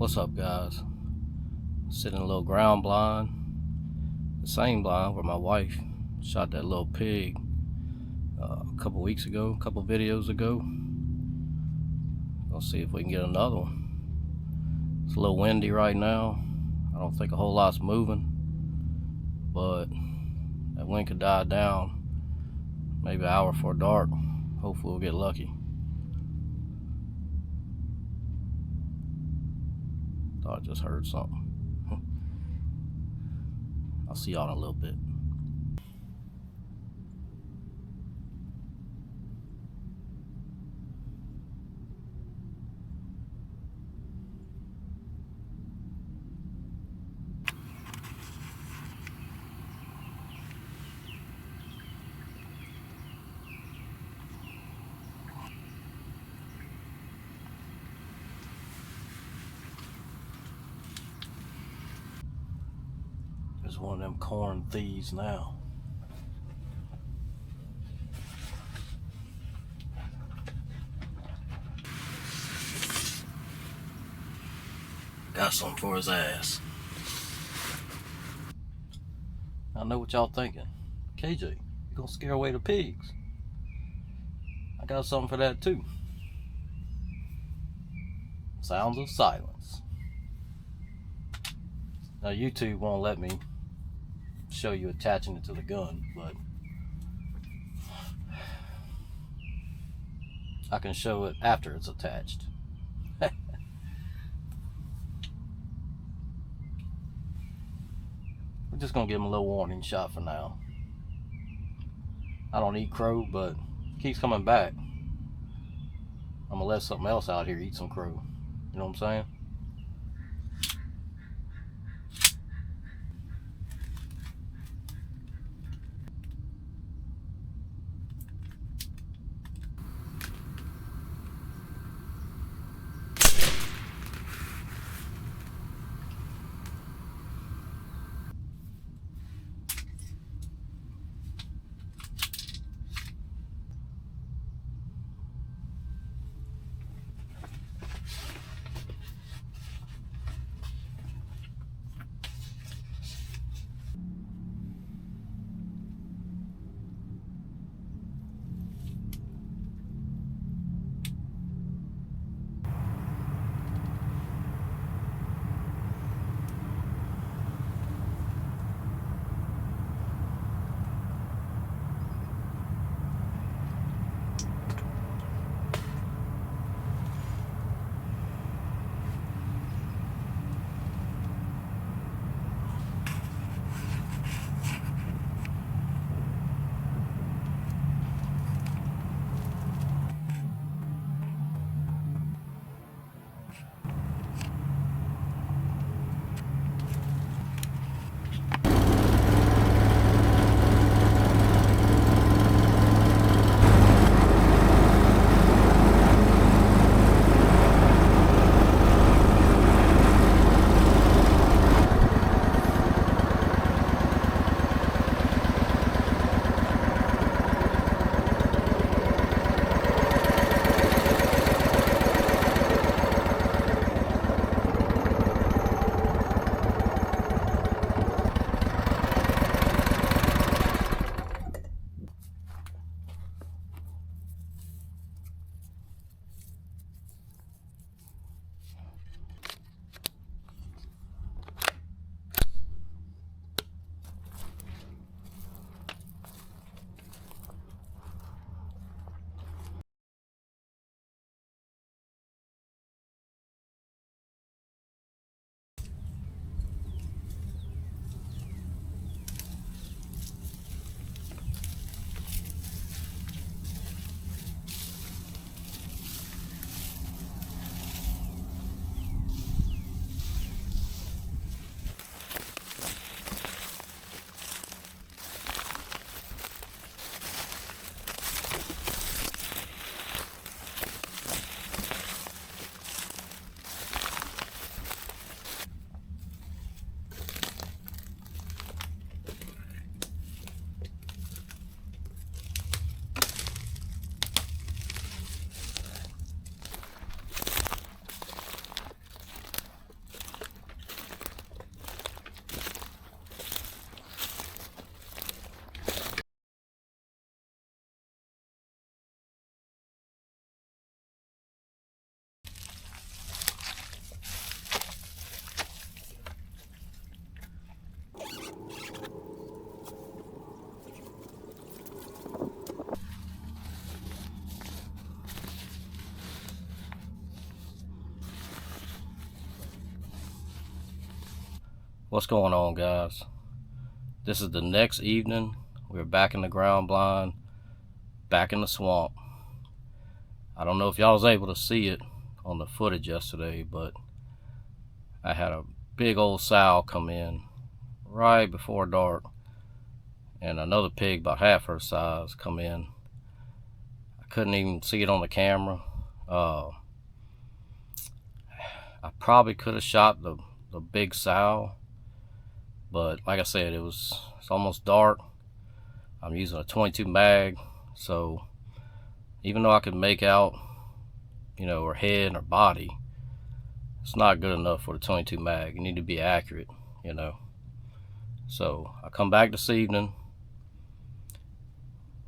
What's up, guys? Sitting in a little ground blind, the same blind where my wife shot that little pig a couple weeks ago, a couple videos ago. We'll see if we can get another one. It's a little windy right now. I don't think a whole lot's moving, but that wind could die down maybe an hour before dark. Hopefully we'll get lucky. Thought I just heard something. I'll see y'all in a little bit. There's one of them corn thieves now. Got something for his ass. I know what y'all thinking. KJ, you gonna scare away the pigs? I got something for that too. Sounds of silence. Now YouTube won't let me show you attaching it to the gun, but I can show it after it's attached. We're just gonna give him a little warning shot for now. I don't eat crow, but it keeps coming back. I'm gonna let something else out here eat some crow. You know what I'm saying? What's going on, guys? This is the next evening. We're back in the ground blind, back in the swamp. I don't know if y'all was able to see it on the footage yesterday, but I had a big old sow come in right before dark, and another pig about half her size come in. I couldn't even see it on the camera. I probably could have shot the big sow, but like I said, it's almost dark. I'm using a 22 mag, so even though I could make out, her head and her body, it's not good enough for the 22 mag. You need to be accurate, So I come back this evening.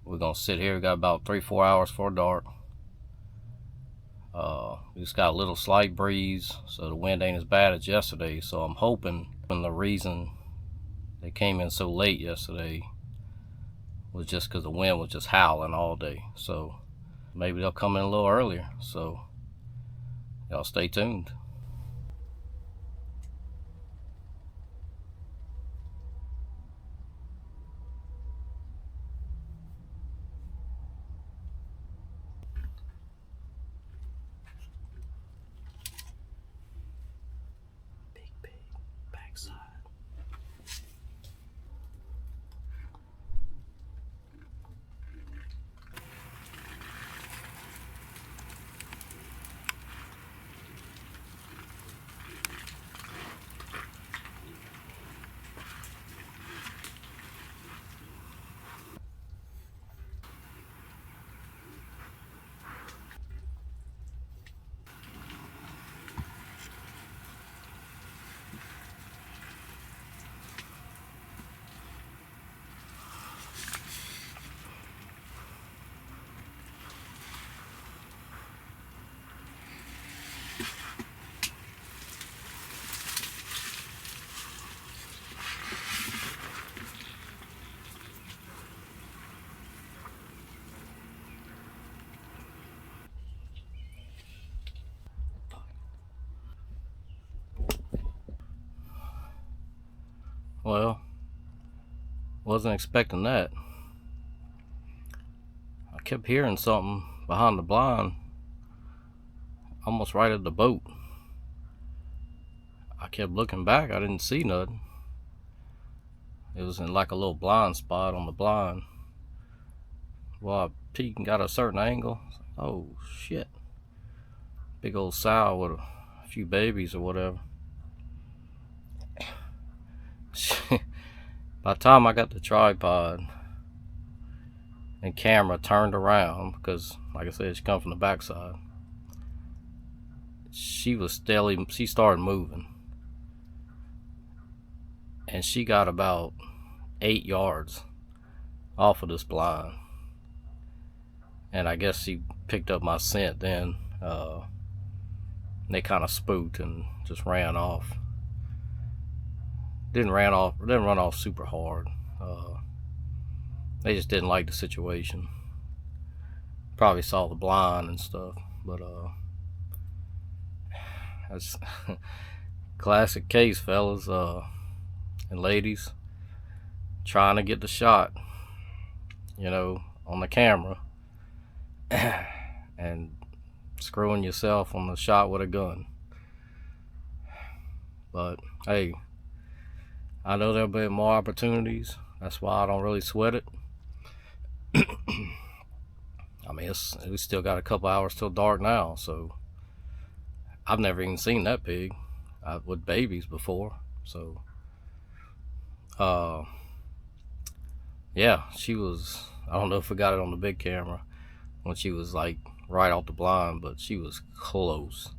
We're gonna sit here. We got about 3-4 hours for dark. We just got a little slight breeze, so the wind ain't as bad as yesterday. So I'm hoping the reason they came in so late yesterday was just because the wind was just howling all day. So maybe they'll come in a little earlier. So y'all stay tuned. Big backside. Well, wasn't expecting that. I kept hearing something behind the blind, almost right at the boat. I kept looking back. I didn't see nothing. It was in like a little blind spot on the blind. Well, I peeked and got a certain angle. Oh shit! Big old sow with a few babies or whatever. By the time I got the tripod and camera turned around, because like I said, she come from the backside, she started moving, and she got about 8 yards off of this blind, and I guess she picked up my scent then. They kind of spooked and just ran off. Didn't run off super hard. They just didn't like the situation. Probably saw the blind and stuff, but that's classic case, fellas and ladies, trying to get the shot, on the camera, and screwing yourself on the shot with a gun. But hey, I know there'll be more opportunities. That's why I don't really sweat it. I mean, we still got a couple hours till dark now, so I've never even seen that pig with babies before. So yeah, she was, I don't know if we got it on the big camera when she was like right off the blind, but she was close.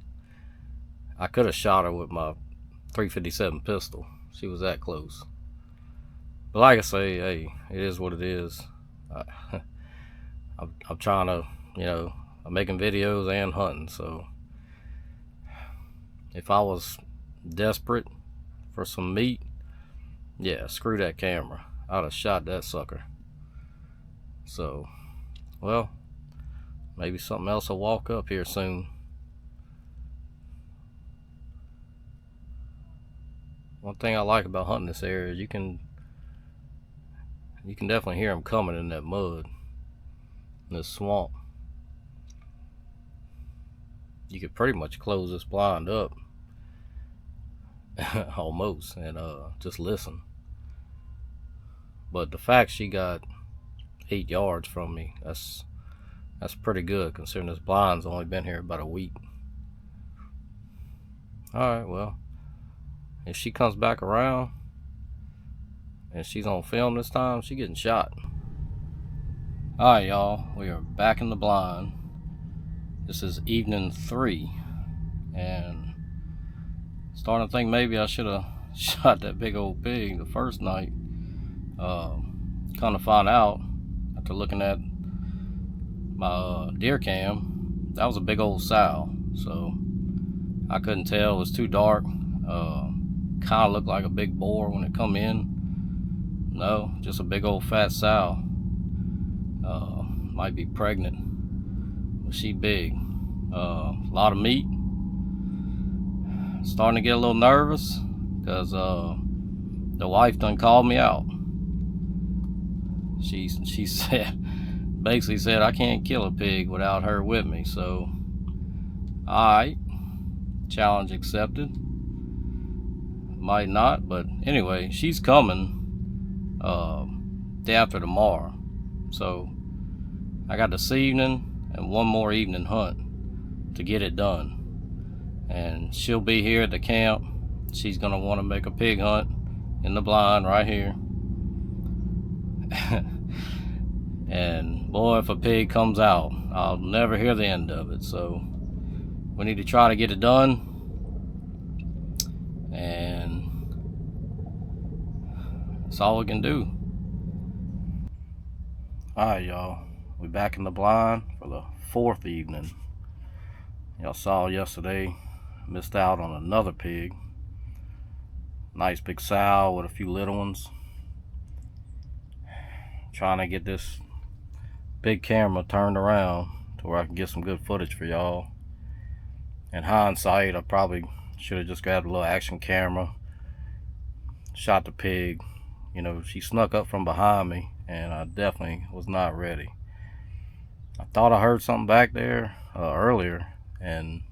I could have shot her with my 357 pistol. She was that close. But like I say, hey, it is what it is. I'm trying to, I'm making videos and hunting, so if I was desperate for some meat, yeah, screw that camera. I'd have shot that sucker. So, well, maybe something else will walk up here soon. One thing I like about hunting this area is you can definitely hear them coming in that mud, in this swamp. You could pretty much close this blind up almost and just listen. But the fact she got 8 yards from me, that's pretty good considering this blind's only been here about a week. Alright, well, if she comes back around and she's on film this time, she's getting shot. Alright, y'all, we are back in the blind. This is evening 3, and starting to think maybe I should have shot that big old pig the first night. Kind of found out after looking at my deer cam, that was a big old sow, so I couldn't tell. It was too dark. Kind of looked like a big boar when it come in. No, just a big old fat sow. Might be pregnant, but she big. A lot of meat. Starting to get a little nervous because the wife done called me out. She basically said I can't kill a pig without her with me. So, alright, challenge accepted. Might not, but anyway, she's coming day after tomorrow. So I got this evening and one more evening hunt to get it done, and she'll be here at the camp. She's gonna want to make a pig hunt in the blind right here. And boy, if a pig comes out, I'll never hear the end of it. So we need to try to get it done, and that's all we can do. Alright, y'all, we back in the blind for the 4th evening. Y'all saw yesterday, missed out on another pig. Nice big sow with a few little ones. Trying to get this big camera turned around to where I can get some good footage for y'all. In hindsight, I probably should have just grabbed a little action camera, shot the pig. You know, she snuck up from behind me, and I definitely was not ready. I thought I heard something back there earlier, and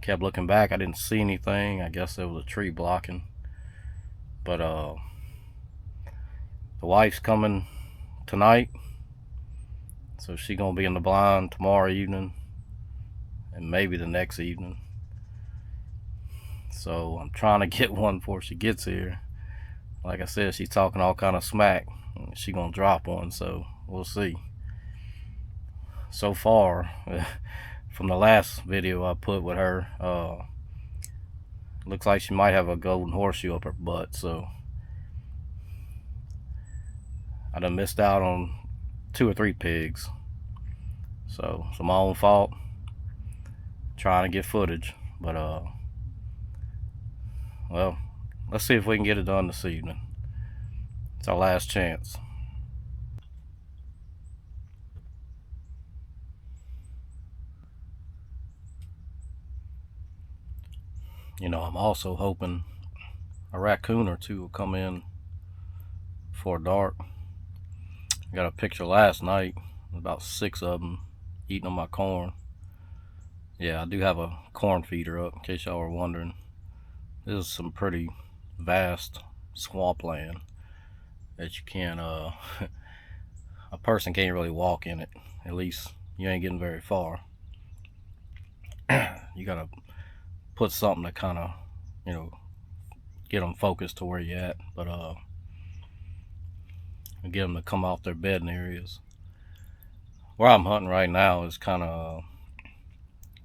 kept looking back. I didn't see anything. I guess there was a tree blocking. But the wife's coming tonight, so she gonna be in the blind tomorrow evening and maybe the next evening. So I'm trying to get one before she gets here. Like I said, she's talking all kind of smack. She gonna drop one, so we'll see. So far, from the last video I put with her, looks like she might have a golden horseshoe up her butt. So I done missed out on 2 or 3 pigs. So it's my own fault. Trying to get footage, but well, let's see if we can get it done this evening. It's our last chance. You know, I'm also hoping a raccoon or 2 will come in before dark. I got a picture last night, about 6 of them eating on my corn. Yeah, I do have a corn feeder up, in case y'all were wondering. This is some pretty vast swampland that you can't, a person can't really walk in it. At least you ain't getting very far. You gotta put something to kind of, you know, get them focused to where you're at, but get them to come off their bedding areas. Where I'm hunting right now is kind of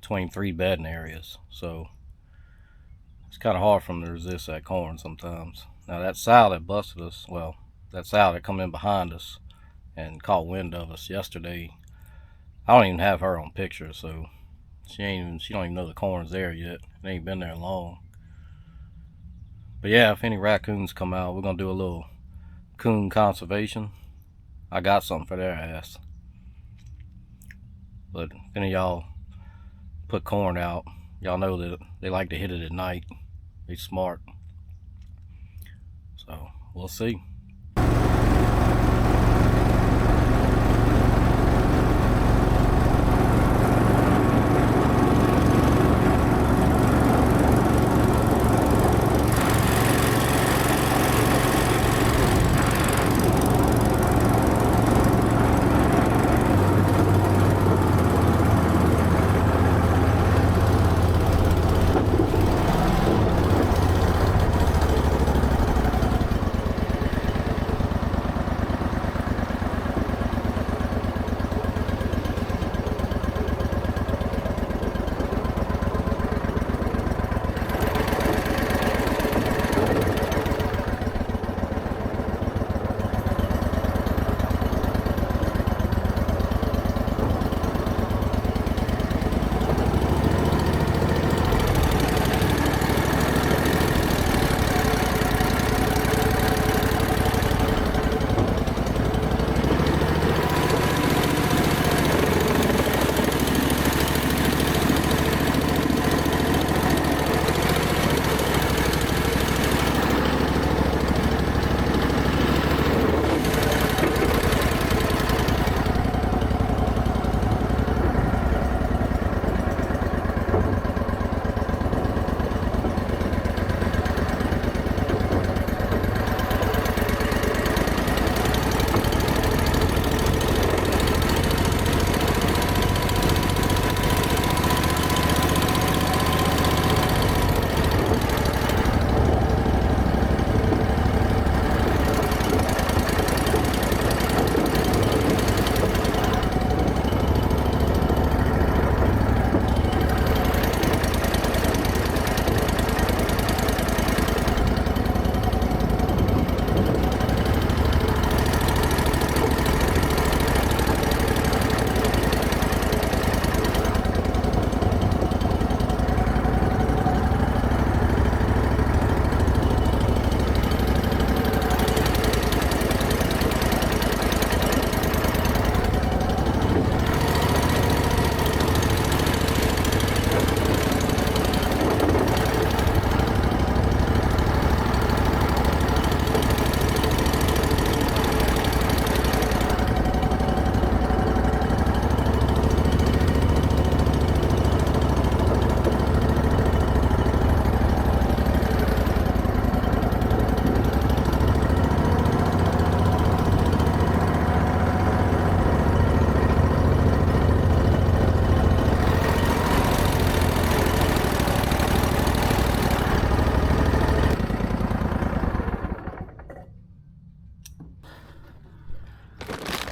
between 3 bedding areas, so it's kind of hard for them to resist that corn sometimes. Now that sow that busted us, well, that sow that come in behind us and caught wind of us yesterday, I don't even have her on picture, so she don't even know the corn's there yet. It ain't been there long. But yeah, if any raccoons come out, we're gonna do a little coon conservation. I got something for their ass. But if any of y'all put corn out, y'all know that they like to hit it at night. They smart. So we'll see.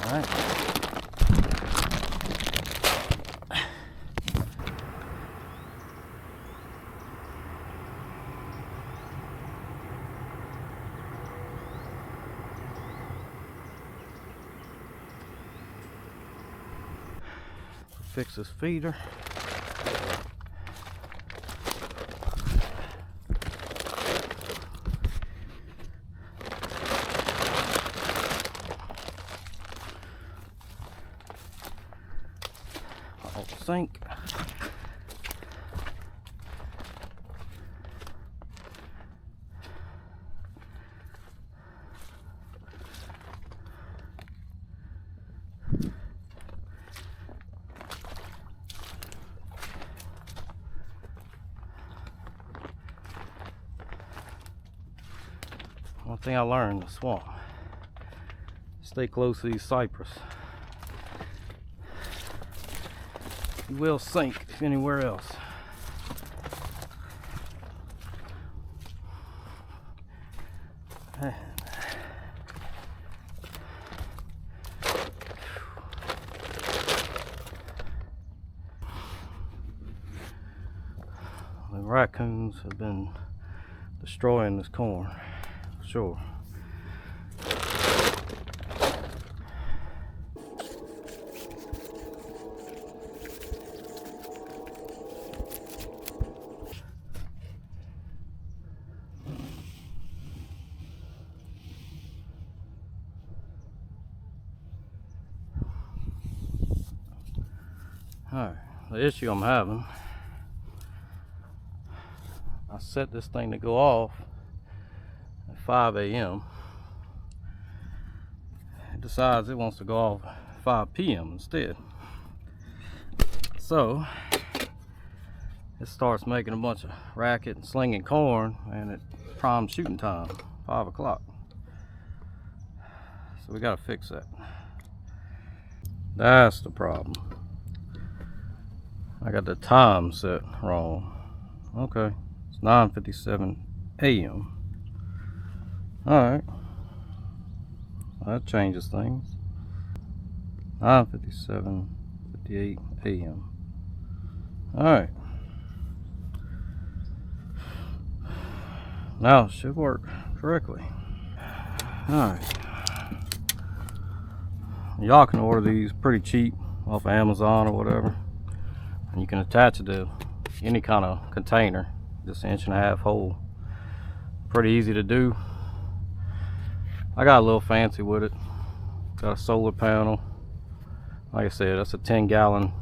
All right. Fix this feeder. Sink. One thing I learned in the swamp: stay close to these cypress. You will sink if anywhere else. The raccoons have been destroying this corn, for sure. Alright, the issue I'm having, I set this thing to go off at 5 a.m. It decides it wants to go off 5 p.m. instead. So it starts making a bunch of racket and slinging corn, and it prime shooting time, 5 o'clock. So we gotta fix that. That's the problem. I got the time set wrong. Okay, it's 9:57 a.m. Alright, well, that changes things. 9:57:58 a.m. Alright, now it should work correctly. Alright, y'all can order these pretty cheap off of Amazon or whatever, and you can attach it to any kind of container, just 1.5 inch hole. Pretty easy to do. I got a little fancy with it. Got a solar panel. Like I said, that's a 10-gallon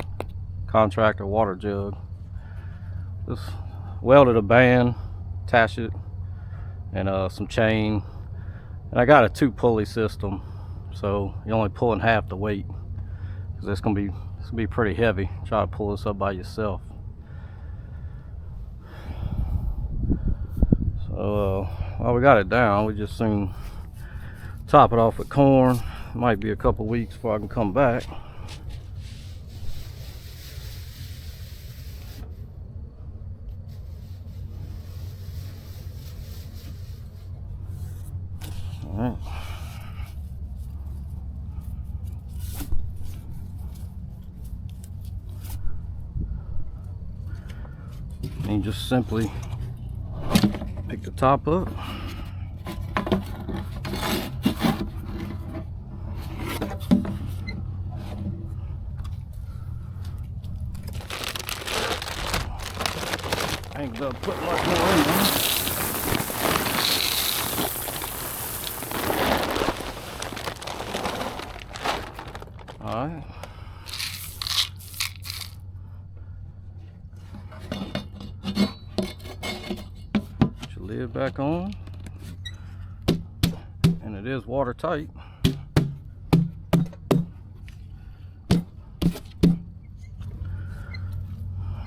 contractor water jug. Just welded a band, attach it, and some chain. And I got a 2-pulley system, so you're only pulling half the weight, because it's gonna be pretty heavy. Try to pull this up by yourself. So while we got it down, we just soon top it off with corn. It might be a couple weeks before I can come back. All right. And you just simply pick the top up. I ain't gonna put much more in there. Alright. Put your lid back on. And it is watertight.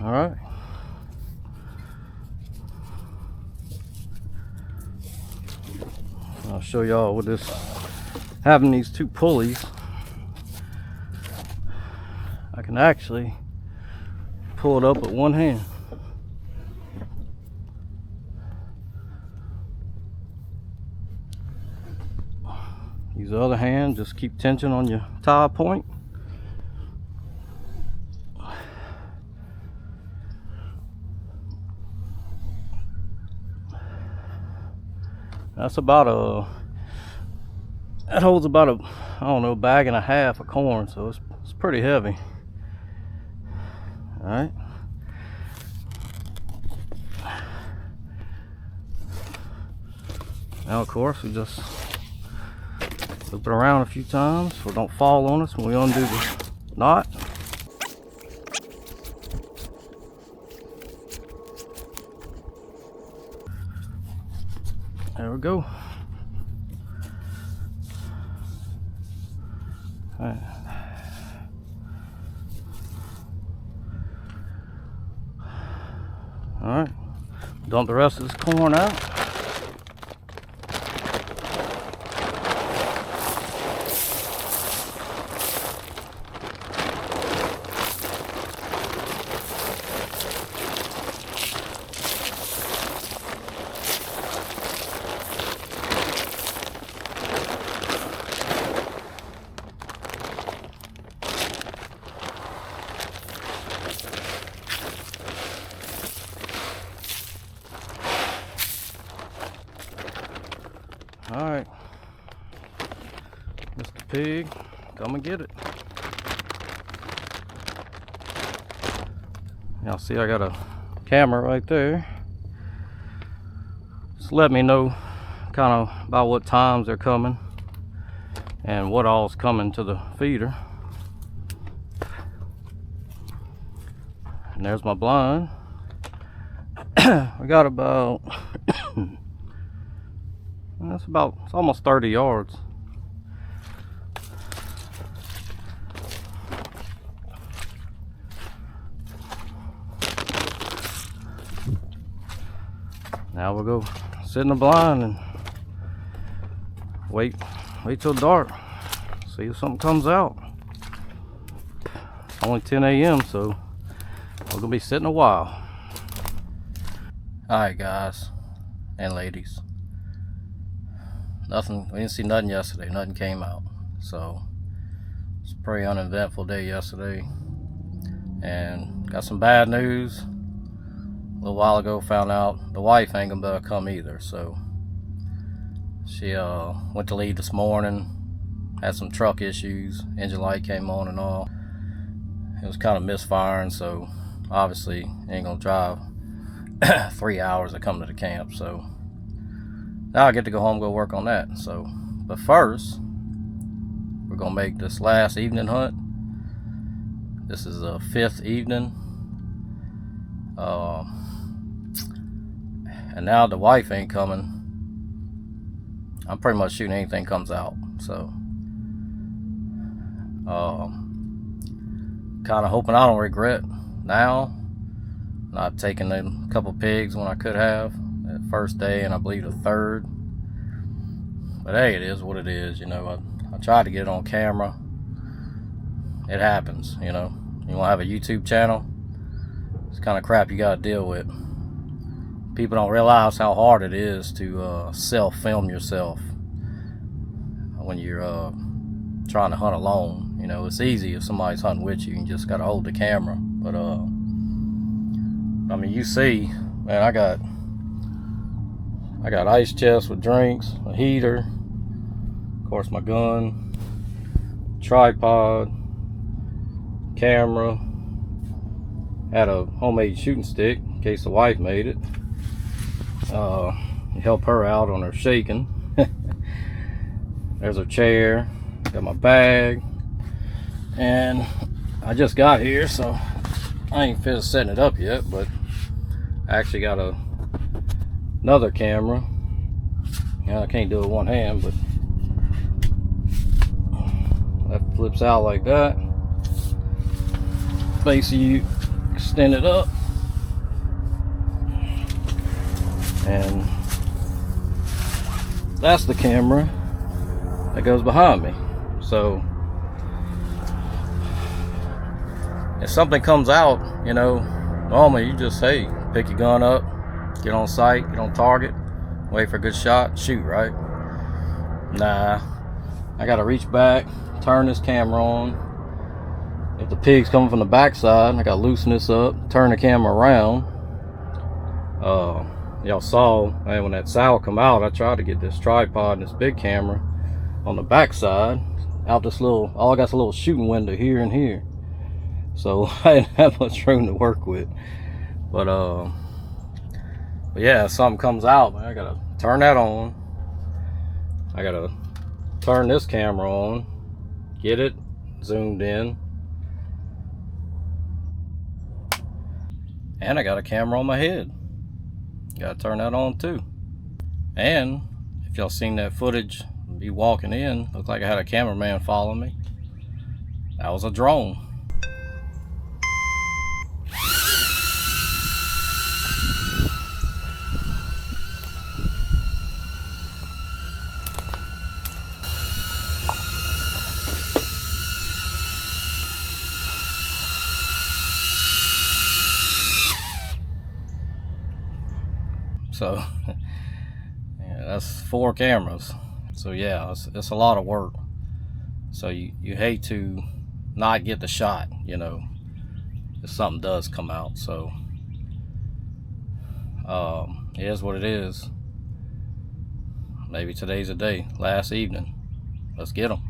Alright. I'll show y'all with this, having these 2 pulleys, I can actually pull it up with one hand. Use the other hand, just keep tension on your tie point. That's about that holds about a, I don't know, 1.5 bags of corn, so it's pretty heavy. All right. Now, of course, we just loop it around a few times so it don't fall on us when we undo the knot. There we go. All right. All right. Dump the rest of this corn out. All right, Mr. Pig, come and get it. Y'all see I got a camera right there. Just let me know kind of about what times they're coming and what all's coming to the feeder. And there's my blind. We got about It's almost 30 yards. Now we'll go sit in the blind and wait till dark. See if something comes out. It's only 10 a.m. so we're gonna be sitting a while. Alright guys and ladies. We didn't see nothing yesterday. Nothing came out. So it's a pretty uneventful day yesterday. And got some bad news. A little while ago found out the wife ain't gonna be able to come either. So she went to leave this morning. Had some truck issues. Engine light came on and all. It was kind of misfiring, so obviously ain't gonna drive 3 hours to come to the camp. So now I get to go home and go work on that. So, but first, we're gonna make this last evening hunt. This is the 5th evening. And now the wife ain't coming. I'm pretty much shooting anything comes out. So, kind of hoping I don't regret now not taking a couple pigs when I could have that first day, and I believe the 3rd. But hey, it is what it is, you know. I tried to get it on camera. It happens, you know. You want to have a YouTube channel, it's kind of crap you got to deal with. People don't realize how hard it is to self-film yourself when you're trying to hunt alone. You know, it's easy if somebody's hunting with you. You just got to hold the camera. But I mean, you see, man, I got ice chest with drinks, a heater, of course my gun, tripod, camera, had a homemade shooting stick in case the wife made it. Help her out on her shaking. There's her chair, got my bag, and I just got here, so I ain't finished setting it up yet, but I actually got another camera. Yeah, I can't do it with one hand, but that flips out like that. Basically, you extend it up, and that's the camera that goes behind me. So if something comes out, you know, normally you just, hey, pick your gun up, get on sight, get on target, wait for a good shot, shoot, right? Nah, I gotta reach back, turn this camera on. If the pig's coming from the backside, I gotta loosen this up, turn the camera around. Y'all saw, man, when that sow come out, I tried to get this tripod and this big camera on the backside, out this little, all I got's a little shooting window here and here. So I didn't have much room to work with. But yeah, if something comes out, man, I gotta turn that on. I gotta turn this camera on, get it zoomed in, and I got a camera on my head. Gotta turn that on too. And if y'all seen that footage, be walking in, looked like I had a cameraman following me. That was a drone. So yeah, that's 4 cameras. So yeah, it's a lot of work. So you hate to not get the shot, you know, if something does come out. So it is what it is. Maybe today's the day. Last evening, let's get them.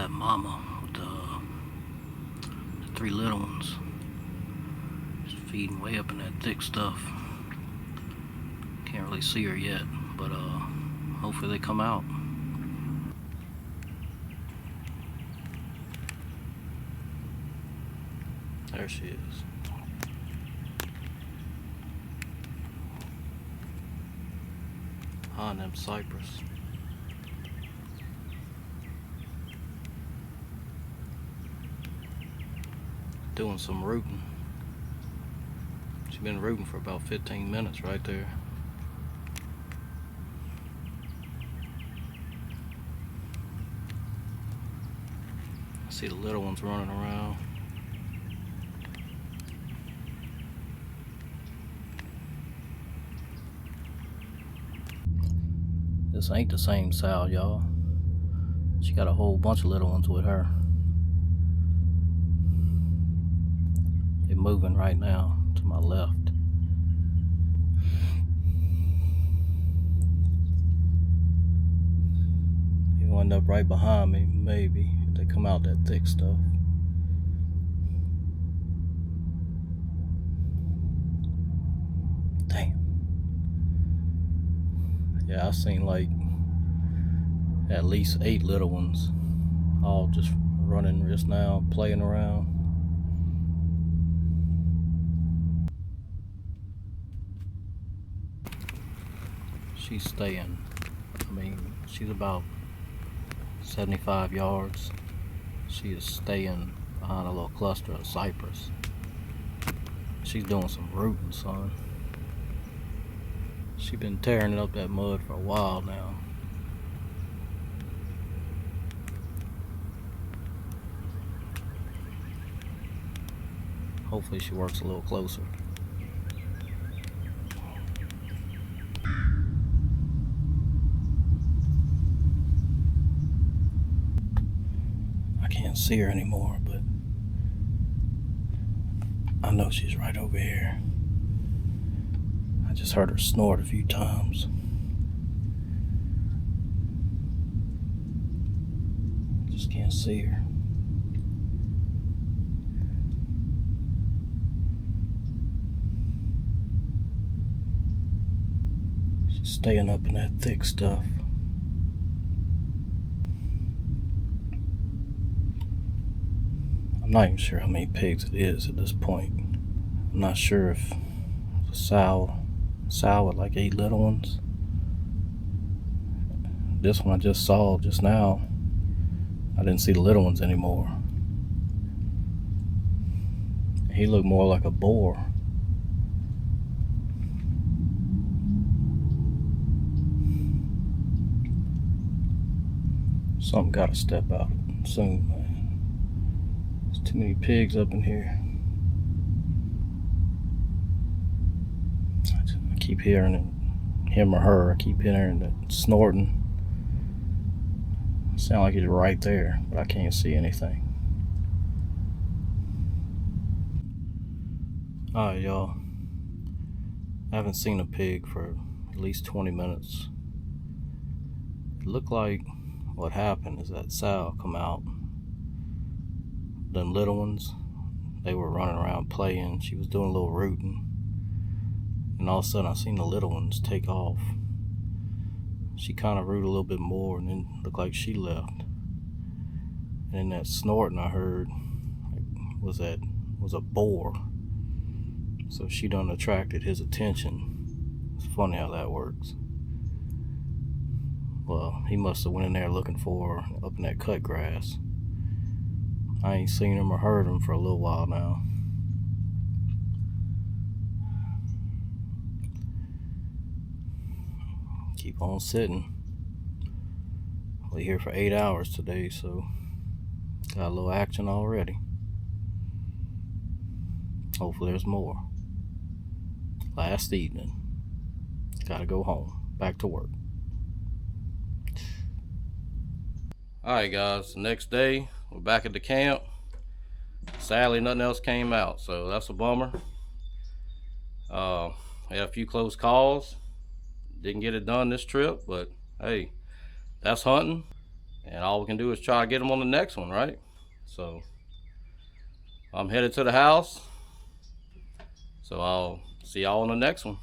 that mama with the three little ones. She's feeding way up in that thick stuff. Can't really see her yet, but hopefully they come out. There she is. Behind them cypress. Doing some rooting. She's been rooting for about 15 minutes right there. I see the little ones running around. This ain't the same sow, y'all. She got a whole bunch of little ones with her. They're moving right now to my left. They wind up right behind me, maybe, if they come out that thick stuff. Damn. Yeah, I seen like at least 8 little ones, all just running just now, playing around. She's staying. I mean, she's about 75 yards. She is staying behind a little cluster of cypress. She's doing some rooting, son. She's been tearing up that mud for a while now. Hopefully she works a little closer. I can't see her anymore, but I know she's right over here. I just heard her snort a few times. Just can't see her. She's staying up in that thick stuff. I'm not even sure how many pigs it is at this point. I'm not sure if the sow with like 8 little ones. This one I just saw just now, I didn't see the little ones anymore. He looked more like a boar. Something gotta step out soon, man. There's too many pigs up in here. I keep hearing it, him or her. I keep hearing it snorting. It sounds like he's right there, but I can't see anything. Alright, y'all. I haven't seen a pig for at least 20 minutes. It looked like what happened is that sow come out. Them little ones, they were running around playing. She was doing a little rooting. And all of a sudden I seen the little ones take off. She kind of rooted a little bit more and then looked like she left. And then that snorting I heard was a boar. So she done attracted his attention. It's funny how that works. Well, he must have went in there looking for her up in that cut grass. I ain't seen him or heard him for a little while now. Keep on sitting. We're here for 8 hours today, so got a little action already. Hopefully there's more. Last evening. Gotta go home. Back to work. Alright guys, the next day we're back at the camp. Sadly nothing else came out, so that's a bummer. We had a few close calls. Didn't get it done this trip, but hey, that's hunting. And all we can do is try to get them on the next one, right? So I'm headed to the house. So I'll see y'all on the next one.